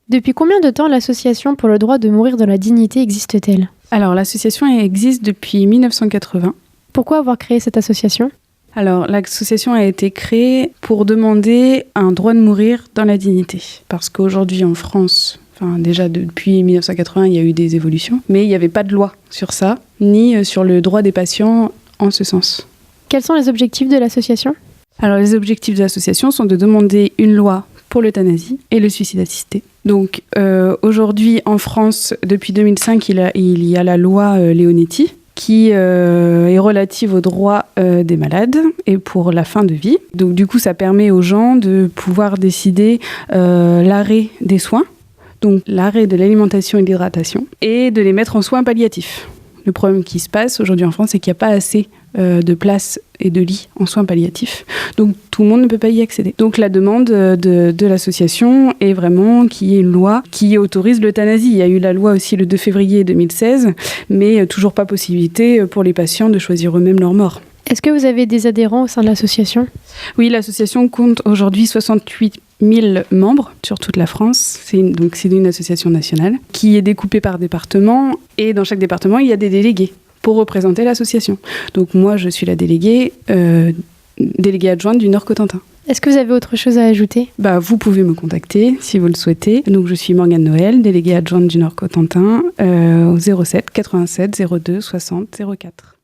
Depuis combien de temps l'association pour le droit de mourir dans la dignité existe-t-elle ? Alors, l'association existe depuis 1980. Pourquoi avoir créé cette association ? Alors, l'association a été créée pour demander un droit de mourir dans la dignité. Parce qu'aujourd'hui, en France, déjà depuis 1980, il y a eu des évolutions, mais il n'y avait pas de loi sur ça, ni sur le droit des patients en ce sens. Quels sont les objectifs de l'association ? Alors, les objectifs de l'association sont de demander une loi pour l'euthanasie et le suicide assisté. Donc, aujourd'hui, en France, depuis 2005, il y a la loi Leonetti, qui est relative aux droits des malades et pour la fin de vie. Donc du coup, ça permet aux gens de pouvoir décider l'arrêt des soins, donc l'arrêt de l'alimentation et de l'hydratation, et de les mettre en soins palliatifs. Le problème qui se passe aujourd'hui en France, c'est qu'il n'y a pas assez de places et de lits en soins palliatifs. Donc tout le monde ne peut pas y accéder. Donc la demande de l'association est vraiment qu'il y ait une loi qui autorise l'euthanasie. Il y a eu la loi aussi le 2 février 2016, mais toujours pas possibilité pour les patients de choisir eux-mêmes leur mort. Est-ce que vous avez des adhérents au sein de l'association ? Oui, l'association compte aujourd'hui 68 000 membres sur toute la France. C'est une association nationale qui est découpée par département et dans chaque département, il y a des délégués pour représenter l'association. Donc moi, je suis la déléguée adjointe du Nord-Cotentin. Est-ce que vous avez autre chose à ajouter ? Vous pouvez me contacter si vous le souhaitez. Donc je suis Morgane Noël, déléguée adjointe du Nord-Cotentin au 07 87 02 60 04.